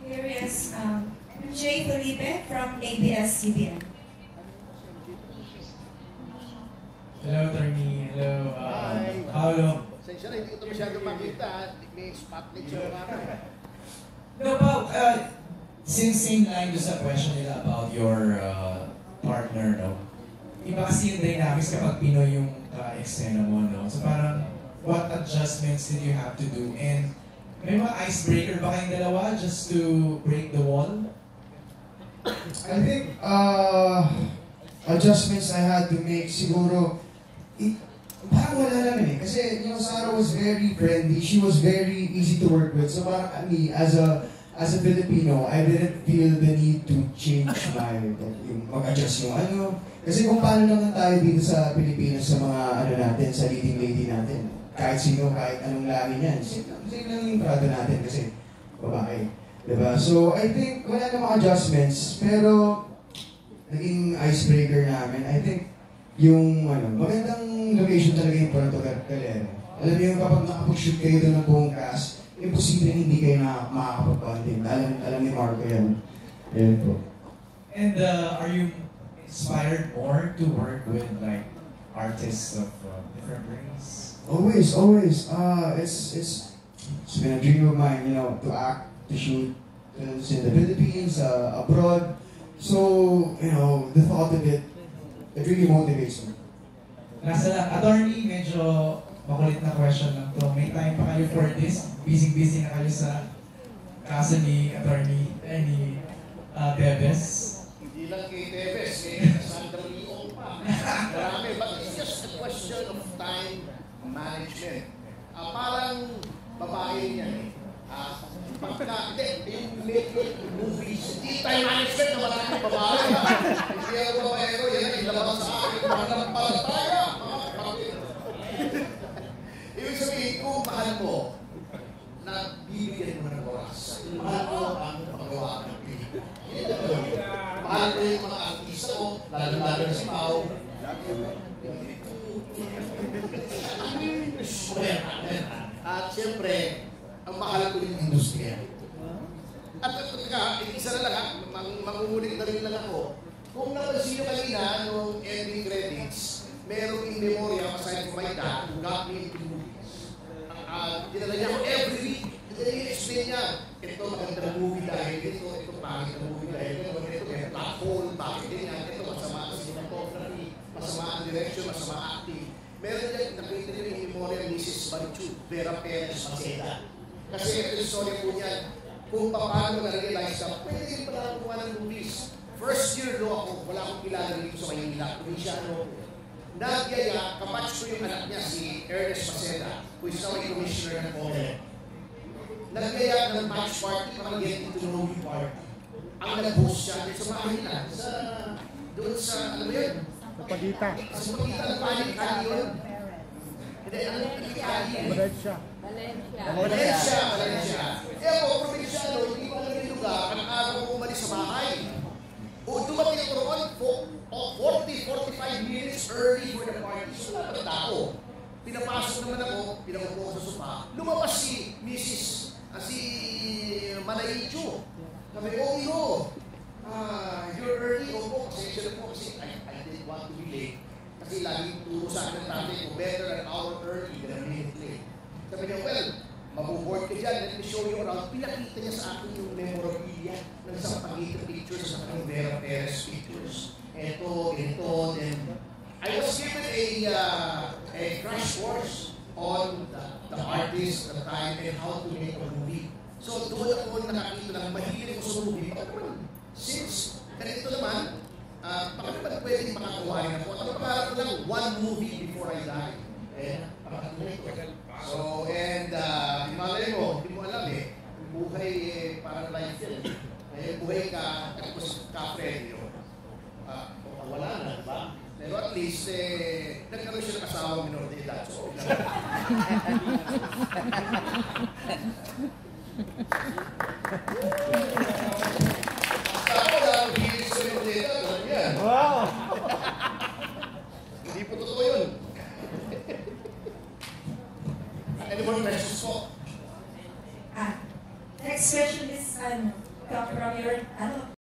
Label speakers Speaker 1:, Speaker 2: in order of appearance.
Speaker 1: Here is Jay Felipe from ABS-CBN.
Speaker 2: Hello, Attorney. Hello,
Speaker 3: Hi.
Speaker 2: Paolo.
Speaker 3: Sensya na, hindi ko ito masyado makita. May spotlight siya mga.
Speaker 2: No, Pao, since same line doon sa question nila about your partner, no? Iba kasi yung dynamics kapag Pinoy yung eksena mo, no? So parang, what adjustments did you have to do? And may mga icebreaker ba kayong dalawa just to break the wall?
Speaker 4: I think adjustments I had to make siguro parang wala naman eh. Kasi yung Sarah was very friendly. She was very easy to work with. So parang me, as a Filipino, I didn't feel the need to change yung mag-adjust yung ano. Kasi kung paano naman tayo dito sa Pilipinas sa mga ano natin, sa leading lady natin. Kahit sino, kahit anong lahi niyan. Same lang yung trato natin kasi babae. Diba? So I think wala namang adjustments. Pero naging icebreaker namin. I think yung magandang location talaga yung Puerto Galera. Alam niyo, kapag nakapag-shoot kayo doon ng buong cast, imposible hindi kayo makakapag-bonding. Alam ni Marco yan. Yan po.
Speaker 2: And are you inspired more to work with like artists of different race?
Speaker 4: Always. It's been a dream of mine, to act, to shoot films in the Philippines, abroad. So, the thought of it really motivates me.
Speaker 2: Nasa lang, attorney, medyo makulit na question lang to. May time pa kayo for this? Busy na kayo sa kaso ni attorney, ni Bebes?
Speaker 3: Hindi lang kay Tevez, kay Sandra Leong pa. Marami, but it's just a question of time management. Parang babae niya eh. Pagka, yung making movies, hindi time management na maraming babae. Hindi ako babaero, yan ang ilabas sa akin, pananampalataya. Ibig sabihin, kung mahal mo, nagbibigyan mo ng oras. Mahal mo ang paggawa ng pelikula. Mahal mo yung mga artista ko, lalo-lalo na si Mau. At siyempre, ang mahal ko yung industriya. At isa na lang mangungulit na rin lang ako. Kung napansin nyo kanina, nung ending credits, merong in memoria, aside from my dad, who got me into movies. Dinala niya ako every week. I-explain niya, ito maganda na movie dahil ito pangit na movie dahil ito may black hole, bakit din yan, ito masama ang cinematography, masama ang direction, masama acting. Meron niya, nakita niyo yung memoria ni Mrs. Barichu, Vera Perez Maceda. Kasi ito yung story po niya, kung paano na-realize na pwede rin pala kumuha ng movies. First year lo ako, wala akong kilala dito sa Maynila, Provinciano. Nagyaya, kapatch ko yung anak niya, si Ernest Maceda, who is now a commissioner ng OLE. Nagyaya ng match party, parang get to know you party. Ang nag-host siya sa bahay nila, doon sa, ano ba yun?
Speaker 5: Sa Pagita.
Speaker 3: Sa Pagita, ang paling kali yun. Hindi, ano yung kali yun?
Speaker 5: Valencia.
Speaker 3: Eh ako, probinsyano, hindi ko alam yung lugar, ang araw ko umalis sa bahay. O dumating ako roon, 40-45 minutes early for the party. So, dapat ako. Pinapasok naman ako, pinakupo ko sa sopa. Lumabas si Mrs. Si Manaicho. Sabi, oh, you're early. Opo, pasensya na po kasi I didn't want to be late. Kasi laging turo sa akin ng tatay ko, better an hour early than a minute late. Sabi niya, well, mabuboard ka dyan, let me show you around. Pinakita niya sa akin yung memorabilia ng isang Pagita pictures sa kanyang Vera Perez pictures. Ito, then I was given a crash course on the artist, the time, and how to make a movie. So doon ako nakakita ng mahilig ko sa movie. Since ganito naman, baka naman pwedeng makagawain ako. At ang pangarap ko lang, one movie before I die. So, and malay mo, hindi mo alam buhay parang life yan. Buhay ka, tapos ka-friend yun. Wala na, diba? Pero at least, nagkaroon siya ng kasawang minor de edad. So, ako lang, hilig sa minor de edad. Yan.
Speaker 5: Wow!
Speaker 3: Hindi po totoo yun. Any more questions po?
Speaker 1: Next question is, come from your, ano,